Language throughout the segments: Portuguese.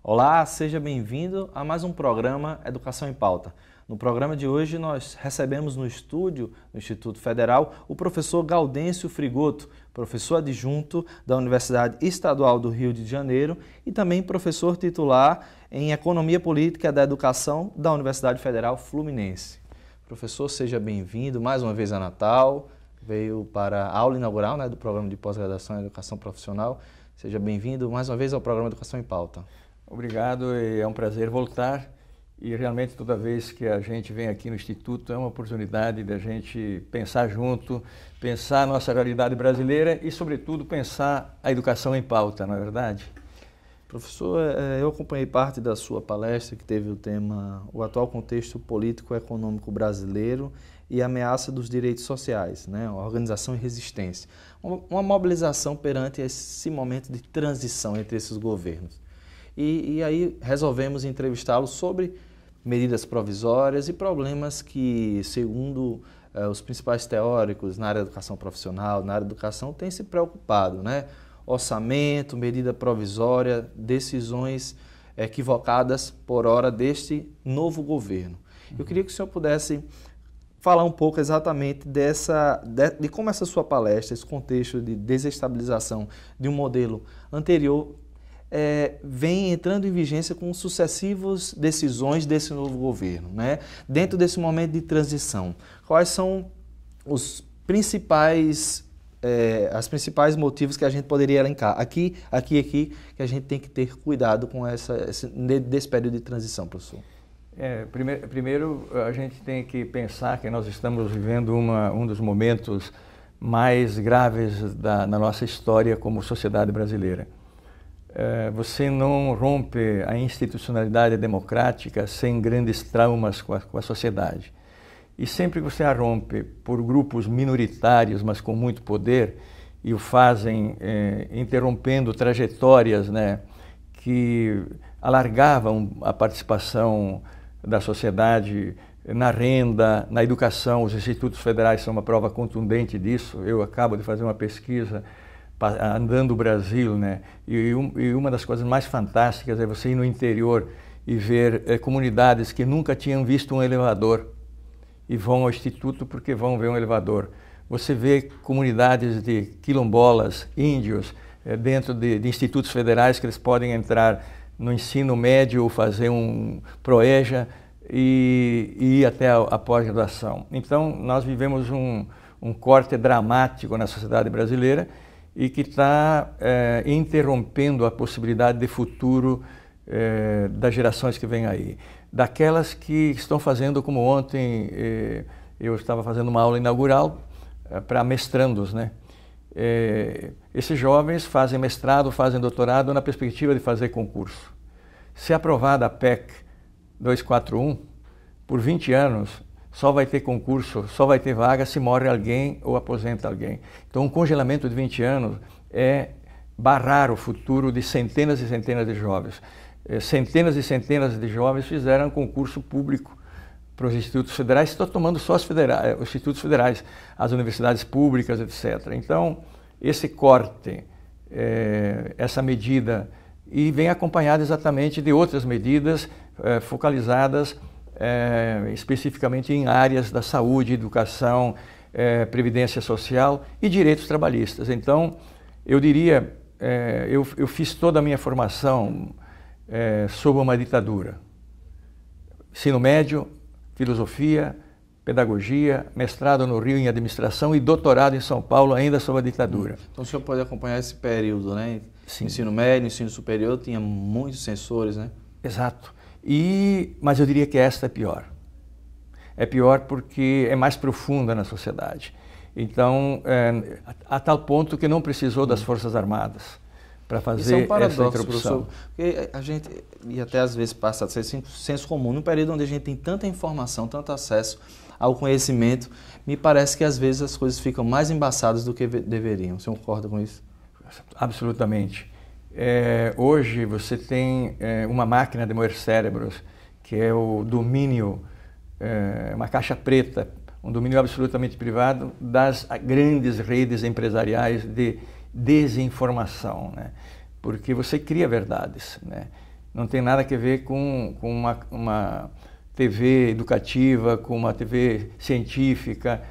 Olá, seja bem-vindo a mais um programa Educação em Pauta. No programa de hoje nós recebemos no estúdio, no Instituto Federal, o professor Gaudêncio Frigoto, professor adjunto da Universidade Estadual do Rio de Janeiro e também professor titular em Economia Política da Educação da Universidade Federal Fluminense. Professor, seja bem-vindo mais uma vez a Natal, veio para a aula inaugural do programa de pós-graduação em Educação Profissional. Seja bem-vindo mais uma vez ao programa Educação em Pauta. Obrigado, é um prazer voltar e realmente toda vez que a gente vem aqui no Instituto é uma oportunidade de a gente pensar junto, pensar a nossa realidade brasileira e, sobretudo, pensar a educação em pauta, não é verdade? Professor, eu acompanhei parte da sua palestra que teve o tema O atual contexto político-econômico brasileiro e a ameaça dos direitos sociais, organização e resistência. Uma mobilização perante esse momento de transição entre esses governos. E aí resolvemos entrevistá-lo sobre medidas provisórias e problemas que, segundo os principais teóricos na área da educação profissional, na área da educação, têm se preocupado, Orçamento, medida provisória, decisões equivocadas por hora deste novo governo. Eu queria que o senhor pudesse falar um pouco exatamente de como essa sua palestra, esse contexto de desestabilização de um modelo anterior vem entrando em vigência com sucessivas decisões desse novo governo, Dentro desse momento de transição, quais são os principais motivos que a gente poderia elencar aqui que a gente tem que ter cuidado com desse período de transição, professor? Primeiro, a gente tem que pensar que nós estamos vivendo um dos momentos mais graves na nossa história como sociedade brasileira. Você não rompe a institucionalidade democrática sem grandes traumas com a sociedade. E sempre que você a rompe por grupos minoritários, mas com muito poder, e o fazem interrompendo trajetórias que alargavam a participação da sociedade na renda, na educação. Os institutos federais são uma prova contundente disso. Eu acabo de fazer uma pesquisa andando o Brasil, e uma das coisas mais fantásticas é você ir no interior e ver comunidades que nunca tinham visto um elevador e vão ao instituto porque vão ver um elevador. Você vê comunidades de quilombolas, índios, dentro de institutos federais que eles podem entrar no ensino médio ou fazer um ProEja e ir até a pós-graduação. Então, nós vivemos um corte dramático na sociedade brasileira e que está interrompendo a possibilidade de futuro das gerações que vêm aí. Daquelas que estão fazendo, como ontem eu estava fazendo uma aula inaugural para mestrandos, esses jovens fazem mestrado, fazem doutorado na perspectiva de fazer concurso. Se aprovada a PEC 241, por 20 anos, só vai ter concurso, só vai ter vaga se morre alguém ou aposenta alguém. Então, um congelamento de 20 anos é barrar o futuro de centenas e centenas de jovens. Centenas e centenas de jovens fizeram concurso público para os institutos federais, estou tomando só os institutos federais, as universidades públicas, etc. Então, esse corte, essa medida, e vem acompanhada exatamente de outras medidas focalizadas especificamente em áreas da saúde, educação, previdência social e direitos trabalhistas. Então, eu diria, eu fiz toda a minha formação sob uma ditadura. Ensino médio, filosofia, pedagogia, mestrado no Rio em administração e doutorado em São Paulo ainda sob a ditadura. Então, o senhor pode acompanhar esse período, Sim. Ensino médio, ensino superior, tinha muitos censores, Exato. Mas eu diria que esta é pior. É pior porque é mais profunda na sociedade. Então, a tal ponto que não precisou das Forças Armadas para fazer isso é um paradoxo, essa interrupção. Professor, porque a gente, e até às vezes passa a ser senso comum, num período onde a gente tem tanta informação, tanto acesso ao conhecimento, me parece que às vezes as coisas ficam mais embaçadas do que deveriam. O senhor concorda com isso? Absolutamente. Hoje você tem uma máquina de moer cérebros, que é o domínio, uma caixa preta, um domínio absolutamente privado das grandes redes empresariais de desinformação, porque você cria verdades, não tem nada a ver com uma TV educativa, com uma TV científica.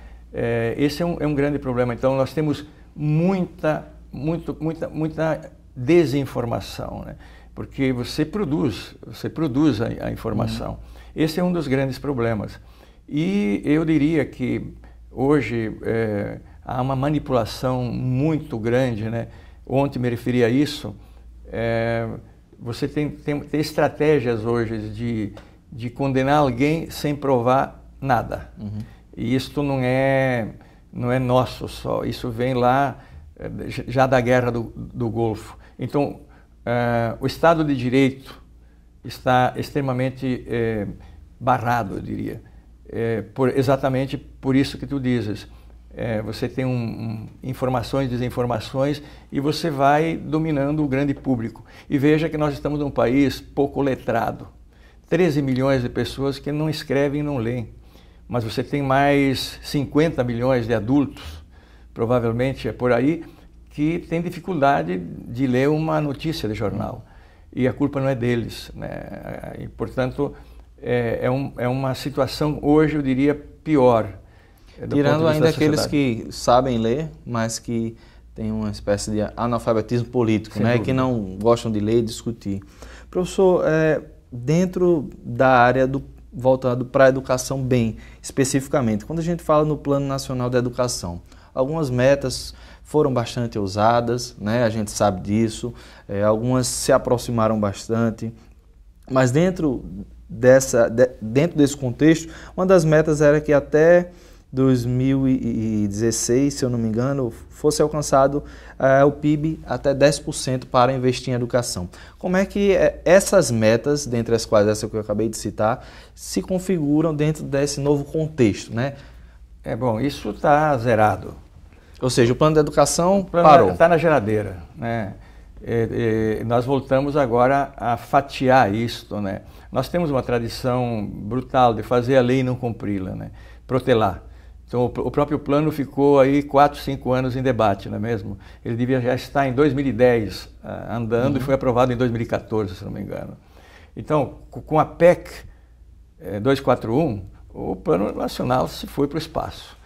Esse é um grande problema. Então, nós temos muita desinformação, né? Porque você produz a informação. Esse é um dos grandes problemas. E eu diria que hoje há uma manipulação muito grande, né? Ontem me referi a isso. Você tem estratégias hoje de condenar alguém sem provar nada. E isso não é nosso só, isso vem lá já da Guerra do Golfo. Então, o Estado de Direito está extremamente barrado, eu diria, exatamente por isso que tu dizes. Você tem informações, desinformações, e você vai dominando o grande público. E veja que nós estamos num país pouco letrado. 13 milhões de pessoas que não escrevem e não leem. Mas você tem mais 50 milhões de adultos, provavelmente é por aí, que tem dificuldade de ler uma notícia de jornal. E a culpa não é deles, né? E, portanto, é uma situação, hoje, eu diria, pior. Tirando ainda aqueles que sabem ler, mas que têm uma espécie de analfabetismo político, né? Que não gostam de ler e discutir. Professor, dentro da área voltado para a educação bem especificamente, quando a gente fala no Plano Nacional da Educação, algumas metas foram bastante ousadas, né? A gente sabe disso, algumas se aproximaram bastante, mas dentro desse contexto, uma das metas era que até 2016, se eu não me engano, fosse alcançado o PIB até 10% para investir em educação. Como é que essas metas, dentre as quais essa que eu acabei de citar, se configuram dentro desse novo contexto, né? Bom, isso está zerado. Ou seja, o plano de educação parou. Está na geladeira, né? Nós voltamos agora a fatiar isto, né? Nós temos uma tradição brutal de fazer a lei e não cumpri-la, né? Protelar. Então, o próprio plano ficou aí 4, 5 anos em debate, não é mesmo? Ele devia já estar em 2010 andando e foi aprovado em 2014, se não me engano. Então, com a PEC 241, o Plano Nacional se foi para o espaço.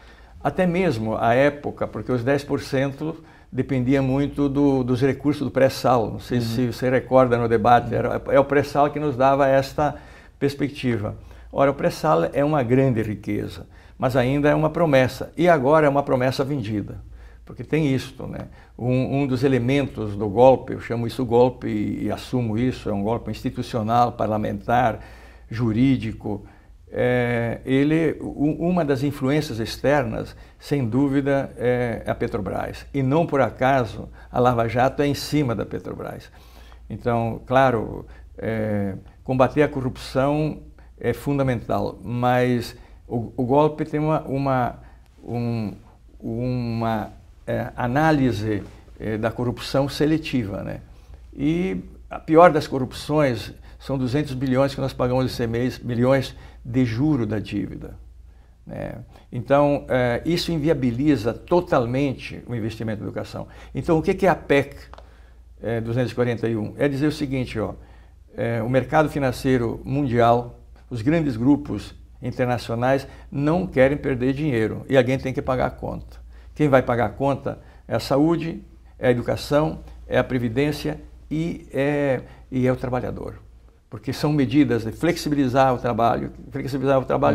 Até mesmo a época, porque os 10% dependia muito dos recursos do pré-sal. Não sei se você recorda no debate, é o pré-sal que nos dava esta perspectiva. Ora, o pré-sal é uma grande riqueza, mas ainda é uma promessa, e agora é uma promessa vendida, porque tem isto, né? Um dos elementos do golpe, eu chamo isso golpe e assumo isso, é um golpe institucional, parlamentar, jurídico. Uma das influências externas, sem dúvida, é a Petrobras, e não por acaso a Lava Jato é em cima da Petrobras. Então, claro, combater a corrupção é fundamental, mas o golpe tem uma análise da corrupção seletiva, né? E a pior das corrupções são 200 bilhões que nós pagamos esse mês, bilhões de juro da dívida, né? Então, isso inviabiliza totalmente o investimento em educação. Então, o que é a PEC 241? É dizer o seguinte, o mercado financeiro mundial, os grandes grupos internacionais não querem perder dinheiro e alguém tem que pagar a conta. Quem vai pagar a conta é a saúde, é a educação, é a previdência e é o trabalhador. Porque são medidas de flexibilizar o trabalho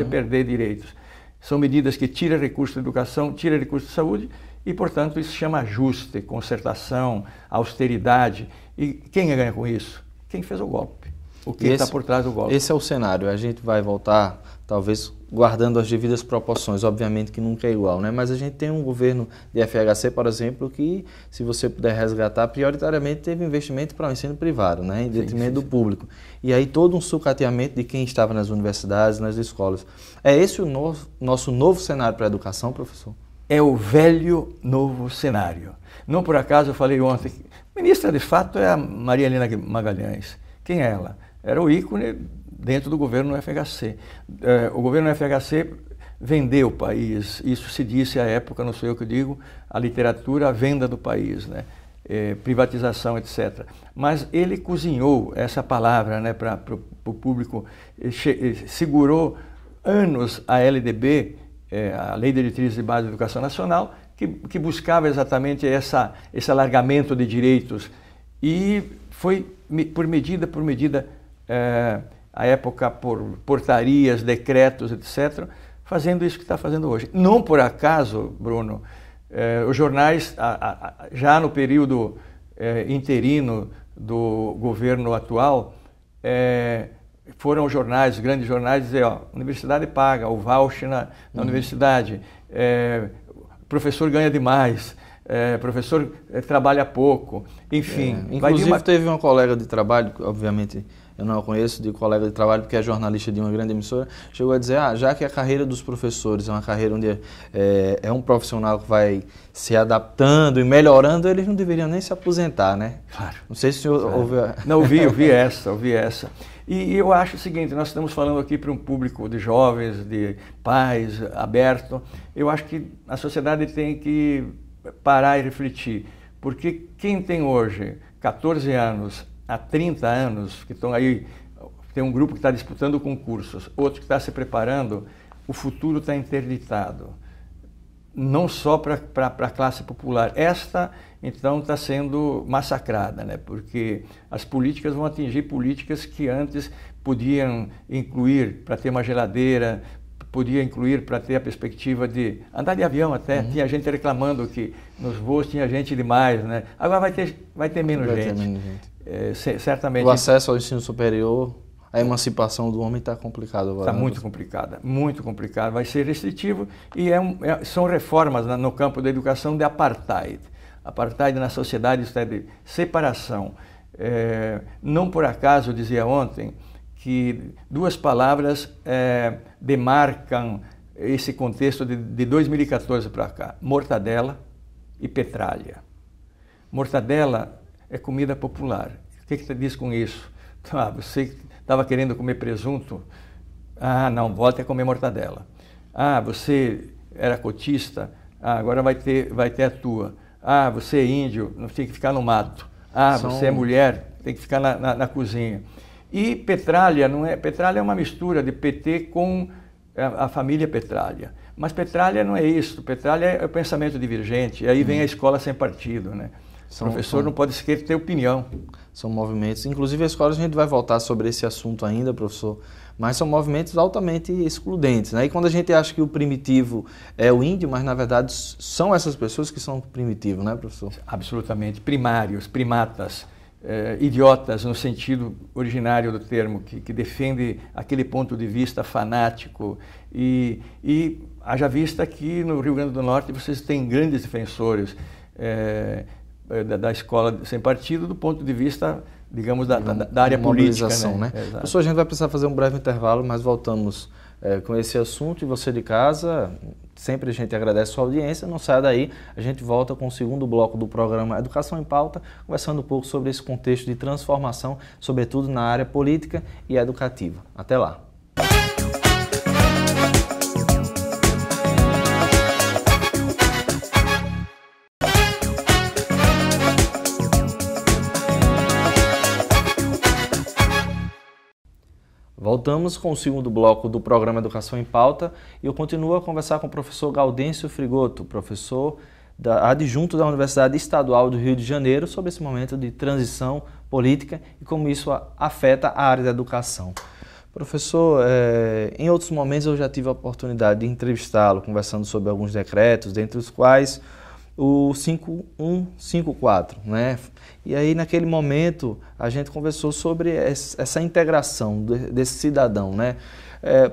e perder direitos. São medidas que tiram recursos da educação, tiram recursos da saúde e, portanto, isso se chama ajuste, concertação, austeridade. E quem ganha com isso? Quem fez o golpe. O que está por trás do golpe. Esse é o cenário. A gente vai voltar, talvez guardando as devidas proporções, obviamente que nunca é igual, né? Mas a gente tem um governo de FHC, por exemplo, que, se você puder resgatar, prioritariamente teve investimento para o ensino privado, né? Em detrimento do público. E aí todo um sucateamento de quem estava nas universidades, nas escolas. É esse o nosso novo cenário para a educação, professor? É o velho novo cenário. Não por acaso eu falei ontem, ministra de fato é a Maria Helena Magalhães. Quem é ela? Era o ícone dentro do governo FHC. O governo FHC vendeu o país, isso se disse à época, não sou eu que digo, a literatura, a venda do país, né? privatização, etc. Mas ele cozinhou essa palavra, né, para o público, segurou anos a LDB, a Lei de Diretrizes de Base da Educação Nacional, que buscava exatamente esse alargamento de direitos. E foi por medida, a época por portarias, decretos, etc., fazendo isso que está fazendo hoje. Não por acaso, Bruno, os jornais, já no período interino do governo atual, foram jornais, grandes jornais, dizer, ó, universidade paga, o voucher na universidade, professor ganha demais, professor trabalha pouco, enfim. Inclusive teve uma colega de trabalho, obviamente eu não a conheço, de colega de trabalho, porque é jornalista de uma grande emissora, chegou a dizer, já que a carreira dos professores é uma carreira onde é um profissional que vai se adaptando e melhorando, eles não deveriam nem se aposentar, né? Claro. Não sei se o senhor ouviu... Não, ouvi essa. E eu acho o seguinte, nós estamos falando aqui para um público de jovens, de pais, aberto. Eu acho que a sociedade tem que parar e refletir, porque quem tem hoje 14 anos, há 30 anos, que estão aí, tem um grupo que está disputando concursos, outro que está se preparando, o futuro está interditado, não só para a classe popular. Esta, então, está sendo massacrada, né? Porque as políticas vão atingir políticas que antes podiam incluir para ter uma geladeira, podia incluir para ter a perspectiva de andar de avião até. Tinha gente reclamando que nos voos tinha gente demais, né? Agora vai ter menos gente. Certamente. O acesso ao ensino superior, a emancipação do homem está complicado agora. Está muito complicada, muito complicado. Vai ser restritivo e são reformas no campo da educação de apartheid. Apartheid na sociedade, isso é de separação. Não por acaso, eu dizia ontem, que duas palavras demarcam esse contexto de 2014 para cá: mortadela e petralha. Mortadela é comida popular. O que você diz com isso? Você estava querendo comer presunto? Não, volte a comer mortadela. Você era cotista? Agora vai ter a tua. Você é índio, não tem que ficar no mato. Você é mulher, tem que ficar na cozinha. E petralha, petralha é uma mistura de PT com a família Petralha. Mas petralha não é isso, petralha é o pensamento divergente, e aí vem a escola sem partido, né? O professor não pode sequer ter opinião. São movimentos, inclusive a escola, a gente vai voltar sobre esse assunto ainda, professor, mas são movimentos altamente excludentes, né? E quando a gente acha que o primitivo é o índio, mas na verdade são essas pessoas que são primitivos, né, professor? Absolutamente, primários, primatas, idiotas no sentido originário do termo, que defende aquele ponto de vista fanático. E haja vista que no Rio Grande do Norte vocês têm grandes defensores da escola sem partido do ponto de vista, digamos, da área política, né? Professor, a gente vai precisar fazer um breve intervalo, mas voltamos com esse assunto. E você de casa, sempre a gente agradece a sua audiência, não saia daí, a gente volta com o segundo bloco do programa Educação em Pauta, conversando um pouco sobre esse contexto de transformação, sobretudo na área política e educativa. Até lá! Voltamos com o segundo bloco do programa Educação em Pauta e eu continuo a conversar com o professor Gaudêncio Frigoto, professor adjunto da Universidade Estadual do Rio de Janeiro, sobre esse momento de transição política e como isso afeta a área da educação. Professor, em outros momentos eu já tive a oportunidade de entrevistá-lo, conversando sobre alguns decretos, dentre os quais o 5154, né? E aí naquele momento a gente conversou sobre essa integração desse cidadão, né?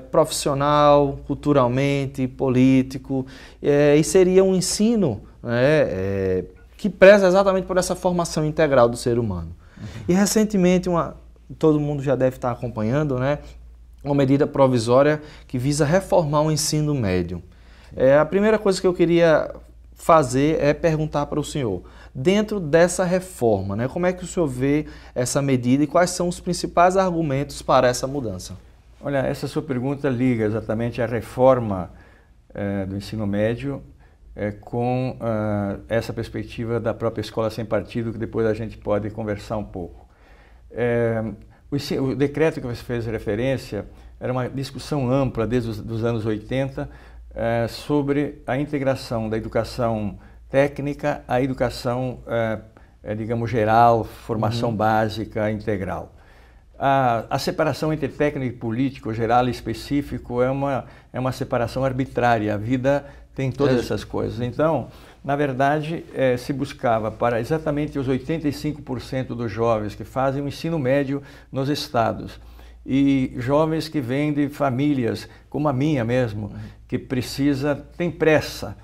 Profissional, culturalmente, político, e seria um ensino, né, que preza exatamente por essa formação integral do ser humano. E recentemente, todo mundo já deve estar acompanhando, né, uma medida provisória que visa reformar o ensino médio. A primeira coisa que eu queria fazer é perguntar para o senhor, dentro dessa reforma, né, como é que o senhor vê essa medida e quais são os principais argumentos para essa mudança? Olha, essa sua pergunta liga exatamente à reforma do ensino médio com essa perspectiva da própria escola sem partido, que depois a gente pode conversar um pouco. O decreto que você fez referência era uma discussão ampla desde os anos 80 sobre a integração da educação técnica à educação, digamos, geral, formação básica, integral. A separação entre técnico e político, geral e específico, é uma separação arbitrária. A vida tem todas essas coisas. Então, na verdade, se buscava para exatamente os 85% dos jovens que fazem o ensino médio nos estados e jovens que vêm de famílias, como a minha mesmo, que tem pressa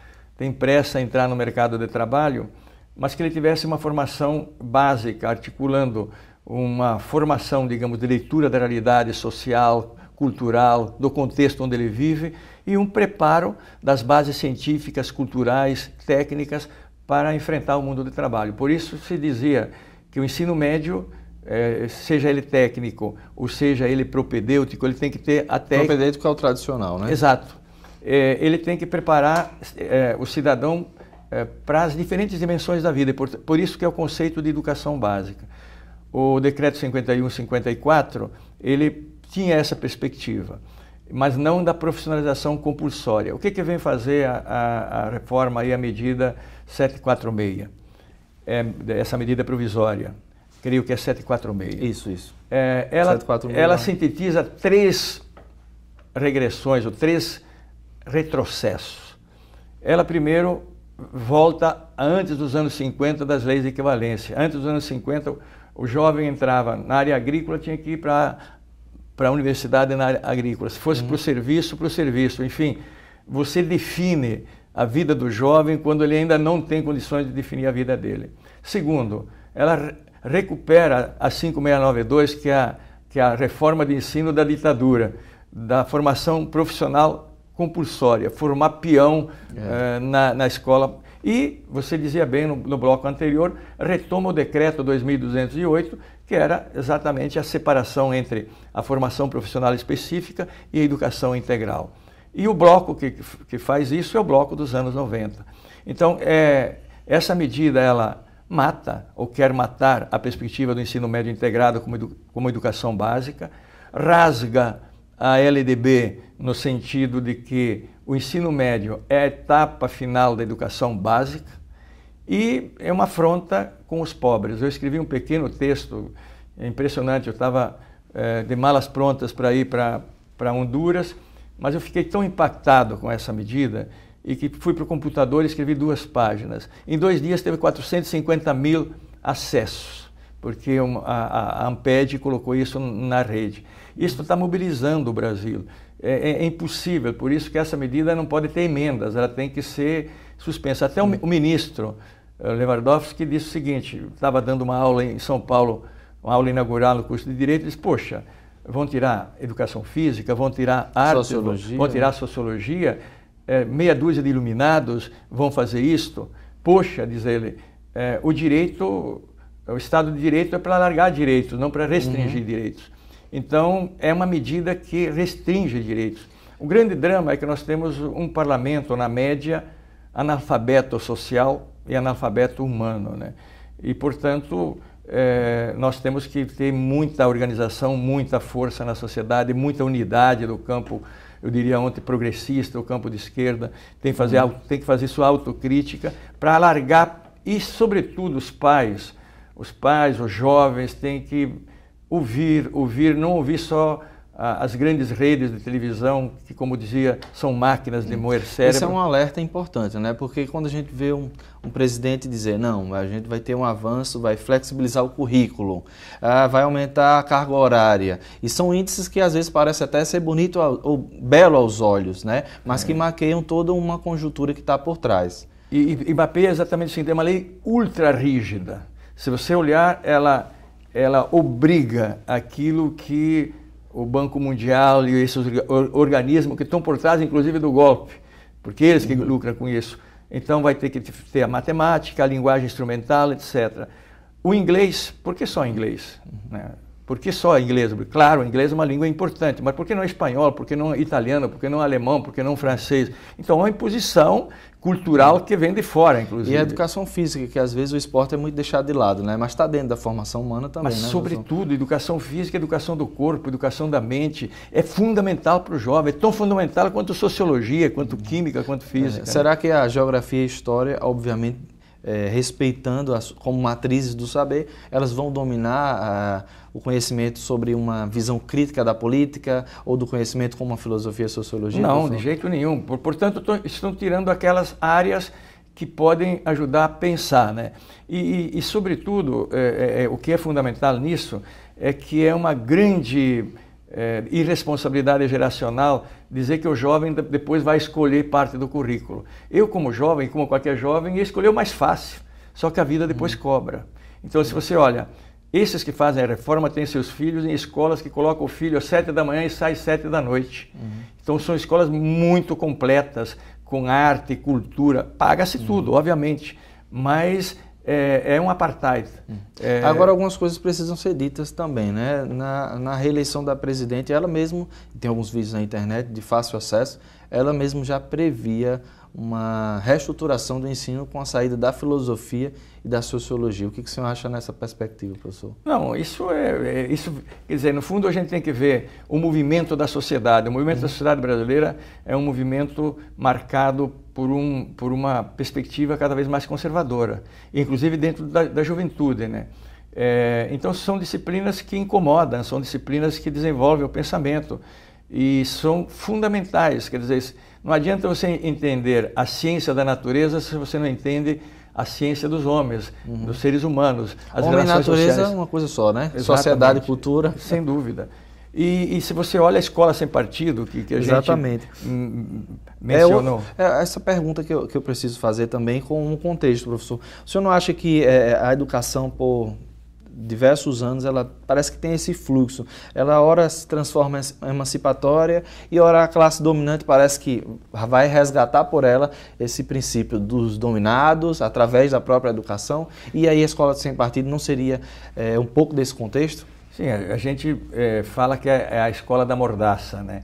a entrar no mercado de trabalho, mas que ele tivesse uma formação básica, articulando uma formação, digamos, de leitura da realidade social, cultural, do contexto onde ele vive e um preparo das bases científicas, culturais, técnicas para enfrentar o mundo do trabalho. Por isso se dizia que o ensino médio, seja ele técnico ou seja ele propedêutico, ele tem que ter a técnica... Propedêutico é o tradicional, né? Exato. Ele tem que preparar o cidadão para as diferentes dimensões da vida, por isso que é o conceito de educação básica. O decreto 51/54, ele tinha essa perspectiva, mas não da profissionalização compulsória. O que vem fazer a reforma e a medida 746? Essa medida provisória, creio que é 746. Isso. Ela sintetiza 3 regressões, ou 3 retrocessos. Ela primeiro volta a antes dos anos 50 das leis de equivalência. Antes dos anos 50, o jovem entrava na área agrícola, tinha que ir para a universidade na área agrícola. Se fosse para o serviço, enfim. Você define a vida do jovem quando ele ainda não tem condições de definir a vida dele. Segundo, ela recupera a 5692, que é a reforma de ensino da ditadura, da formação profissional compulsória, formar peão na escola. E, você dizia bem no bloco anterior, retoma o decreto 2208, que era exatamente a separação entre a formação profissional específica e a educação integral. E o bloco que faz isso é o bloco dos anos 90. Então, essa medida, ela mata, ou quer matar, a perspectiva do ensino médio integrado como educação básica, rasga a LDB no sentido de que o ensino médio é a etapa final da educação básica e é uma afronta com os pobres. Eu escrevi um pequeno texto, impressionante, eu estava de malas prontas para ir para Honduras, mas eu fiquei tão impactado com essa medida e que fui para o computador e escrevi 2 páginas. Em 2 dias teve 450 mil acessos, porque a Amped colocou isso na rede. Isso está mobilizando o Brasil. É impossível, por isso que essa medida não pode ter emendas, ela tem que ser suspensa. Até o ministro Lewandowski disse o seguinte, estava dando uma aula em São Paulo, uma aula inaugural no curso de Direito, disse, poxa, vão tirar Educação Física, vão tirar Arte, vão tirar Sociologia, meia dúzia de iluminados vão fazer isto. Poxa, diz ele, o Estado de Direito é para alargar direitos, não para restringir direitos. Então, é uma medida que restringe direitos. O grande drama é que nós temos um parlamento, na média, analfabeto social e analfabeto humano, né? E, portanto, nós temos que ter muita organização, muita força na sociedade, muita unidade do campo, eu diria ontem, progressista, o campo de esquerda, tem que fazer sua autocrítica para alargar, e, sobretudo, os pais, os jovens têm que ouvir, não ouvir só as grandes redes de televisão, que, como dizia, são máquinas de moer cérebro. Esse é um alerta importante, né? Porque quando a gente vê um presidente dizer, não, a gente vai ter um avanço, vai flexibilizar o currículo, vai aumentar a carga horária, e são índices que às vezes parecem até ser bonito ou belo aos olhos, né? Mas que maqueiam toda uma conjuntura que está por trás. E mapeia exatamente assim, tem uma lei ultra rígida. Se você olhar, ela obriga aquilo que o Banco Mundial e esses organismos que estão por trás, inclusive, do golpe, porque eles que lucram com isso. Então vai ter que ter a matemática, a linguagem instrumental, etc. O inglês, por que só inglês? Né? Por que só inglês? Claro, o inglês é uma língua importante, mas por que não espanhol? Por que não italiano? Por que não alemão? Por que não francês? Então, é uma imposição cultural que vem de fora, inclusive. E a educação física, que às vezes o esporte é muito deixado de lado, né? Mas está dentro da formação humana também, mas, né? Sobretudo, educação física, educação do corpo, educação da mente, é fundamental para o jovem, é tão fundamental quanto sociologia, quanto química, quanto física. Será que a geografia e a história, obviamente, respeitando como matrizes do saber, elas vão dominar o conhecimento sobre uma visão crítica da política ou do conhecimento como uma filosofia e sociologia? Não, de jeito nenhum. Portanto, estão tirando aquelas áreas que podem ajudar a pensar, né? E sobretudo, o que é fundamental nisso é que é uma grande irresponsabilidade geracional dizer que o jovem depois vai escolher parte do currículo. Eu, como jovem, como qualquer jovem, ia escolher o mais fácil, só que a vida depois cobra. Então, se você olha, esses que fazem a reforma têm seus filhos em escolas que colocam o filho às 7 da manhã e sai às 7 da noite. Então, são escolas muito completas, com arte, cultura, paga-se tudo, obviamente, mas é um apartheid. Agora, algumas coisas precisam ser ditas também, né? Na reeleição da presidente, ela mesma, tem alguns vídeos na internet de fácil acesso, ela mesma já previa uma reestruturação do ensino com a saída da filosofia e da sociologia. O que o senhor acha nessa perspectiva, professor? Não, isso quer dizer, no fundo a gente tem que ver o movimento da sociedade. O movimento da sociedade brasileira é um movimento marcado por uma perspectiva cada vez mais conservadora, inclusive dentro da juventude, né? Então são disciplinas que incomodam, são disciplinas que desenvolvem o pensamento e são fundamentais. Quer dizer, não adianta você entender a ciência da natureza se você não entende a ciência dos homens, dos seres humanos, as Homem e relações natureza sociais. é uma coisa só, né? Exatamente. Sociedade e cultura. Sem dúvida. E se você olha a escola sem partido, que a Exatamente. gente mencionou. Essa pergunta que eu preciso fazer também com um contexto, professor. O senhor não acha que a educação, por diversos anos, ela parece que tem esse fluxo? Ela ora se transforma em emancipatória e ora a classe dominante parece que vai resgatar por ela esse princípio dos dominados através da própria educação, e aí a escola sem partido não seria um pouco desse contexto? Sim, a gente fala que é a escola da mordaça, né?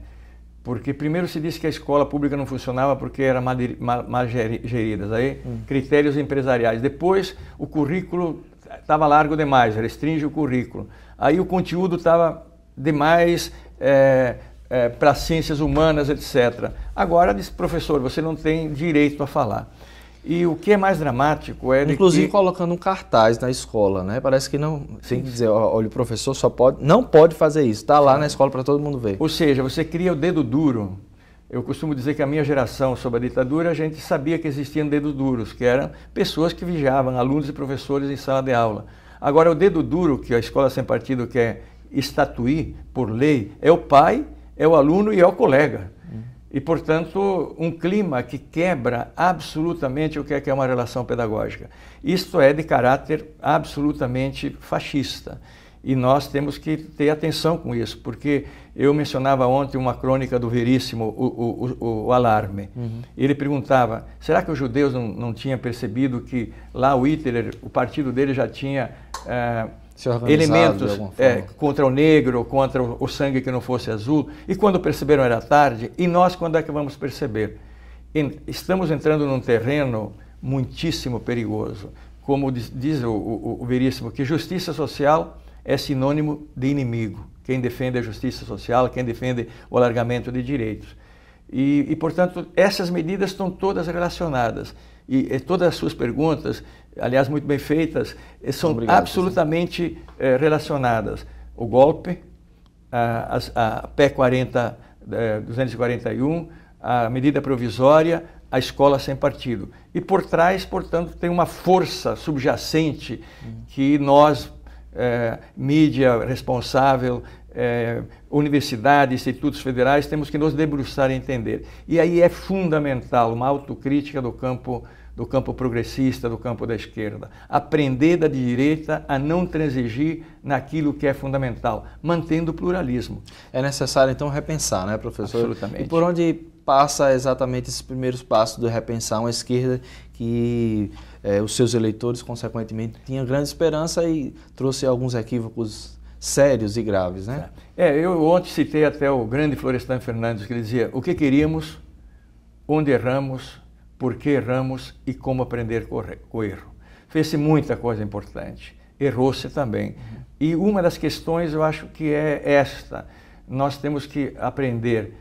Porque primeiro se disse que a escola pública não funcionava porque era mal gerida, aí critérios empresariais. Depois o currículo estava largo demais, restringe o currículo. Aí o conteúdo estava demais para ciências humanas, etc. Agora diz, professor, você não tem direito a falar. E o que é mais dramático é... Inclusive colocando um cartaz na escola, né? Parece que não... Tem que dizer, olha, o professor não pode fazer isso, está lá na escola para todo mundo ver. Ou seja, você cria o dedo duro. Eu costumo dizer que a minha geração, sob a ditadura, a gente sabia que existiam dedos duros, que eram pessoas que vigiavam, alunos e professores em sala de aula. Agora, o dedo duro que a escola sem partido quer estatuir por lei é o pai, é o aluno e é o colega. E, portanto, um clima que quebra absolutamente o que é uma relação pedagógica. Isto é de caráter absolutamente fascista. E nós temos que ter atenção com isso, porque eu mencionava ontem uma crônica do Veríssimo, o Alarme. Ele perguntava, será que os judeus não tinham percebido que lá o Hitler, o partido dele já tinha elementos contra o negro, contra o sangue que não fosse azul, e quando perceberam era tarde, e nós quando é que vamos perceber? Estamos entrando num terreno muitíssimo perigoso, como diz o Veríssimo, que justiça social é sinônimo de inimigo, quem defende a justiça social, quem defende o alargamento de direitos. E portanto, essas medidas estão todas relacionadas, e todas as suas perguntas, aliás, muito bem feitas, são absolutamente relacionadas. O golpe, a PEC 241, a medida provisória, a escola sem partido. E por trás, portanto, tem uma força subjacente que nós, mídia responsável, universidades, institutos federais, temos que nos debruçar e entender. E aí é fundamental uma autocrítica do campo progressista, do campo da esquerda. Aprender da direita a não transigir naquilo que é fundamental, mantendo o pluralismo. É necessário, então, repensar, né, professor? Absolutamente. E por onde passa exatamente esses primeiros passos de repensar uma esquerda que os seus eleitores, consequentemente, tinham grande esperança e trouxe alguns equívocos sérios e graves, né? Eu ontem citei até o grande Florestan Fernandes, que ele dizia: o que queríamos, onde erramos, por que erramos e como aprender com o erro. Fez-se muita coisa importante, errou-se também. E uma das questões eu acho que é esta: nós temos que aprender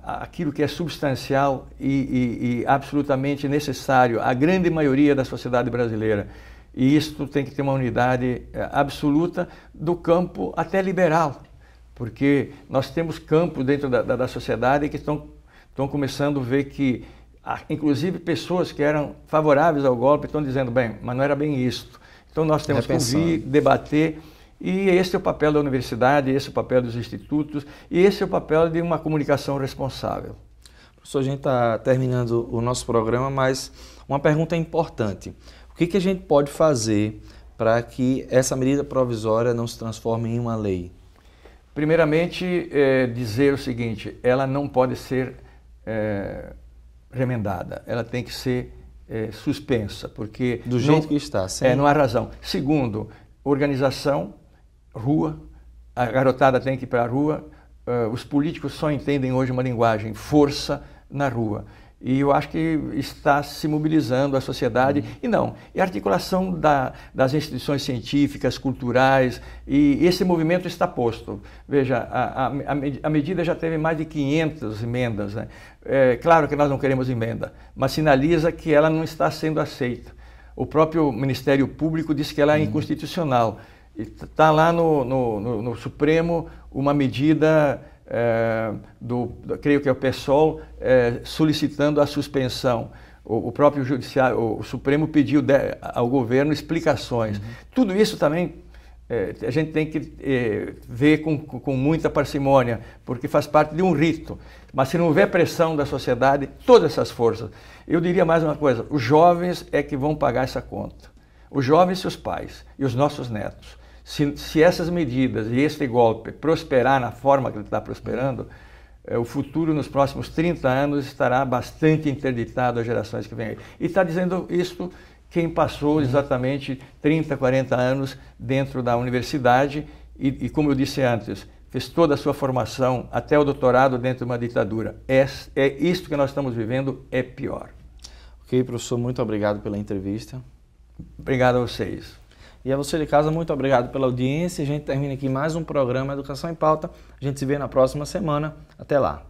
aquilo que é substancial e absolutamente necessário à grande maioria da sociedade brasileira. E isto tem que ter uma unidade absoluta do campo até liberal, porque nós temos campos dentro da sociedade que estão começando a ver que, inclusive pessoas que eram favoráveis ao golpe estão dizendo: bem, mas não era bem isto. Então nós temos que ouvir, debater, e esse é o papel da universidade, esse é o papel dos institutos, e esse é o papel de uma comunicação responsável. Professor, a gente está terminando o nosso programa, mas uma pergunta importante. O que a gente pode fazer para que essa medida provisória não se transforme em uma lei? Primeiramente, dizer o seguinte: ela não pode ser remendada, ela tem que ser suspensa, porque do jeito que está, sim. Não há razão. Segundo, organização, rua, a garotada tem que ir para a rua, os políticos só entendem hoje uma linguagem: força na rua. E eu acho que está se mobilizando a sociedade, e a articulação das instituições científicas, culturais, e esse movimento está posto. Veja, a medida já teve mais de 500 emendas, né? Claro que nós não queremos emenda, mas sinaliza que ela não está sendo aceita. O próprio Ministério Público disse que ela é inconstitucional. Está lá no Supremo uma medida creio que é o PSOL, solicitando a suspensão. O próprio Judiciário, o Supremo pediu ao governo explicações. Tudo isso também a gente tem que ver com muita parcimônia, porque faz parte de um rito. Mas se não houver pressão da sociedade, todas essas forças. Eu diria mais uma coisa: os jovens é que vão pagar essa conta. Os jovens e seus pais, e os nossos netos. Se essas medidas e este golpe prosperar na forma que ele está prosperando, o futuro nos próximos 30 anos estará bastante interditado às gerações que vêm aí. E está dizendo isso quem passou exatamente 30, 40 anos dentro da universidade e, como eu disse antes, fez toda a sua formação até o doutorado dentro de uma ditadura. Isto que nós estamos vivendo é pior. Ok, professor, muito obrigado pela entrevista. Obrigado a vocês. E a você de casa, muito obrigado pela audiência. A gente termina aqui mais um programa Educação em Pauta. A gente se vê na próxima semana. Até lá.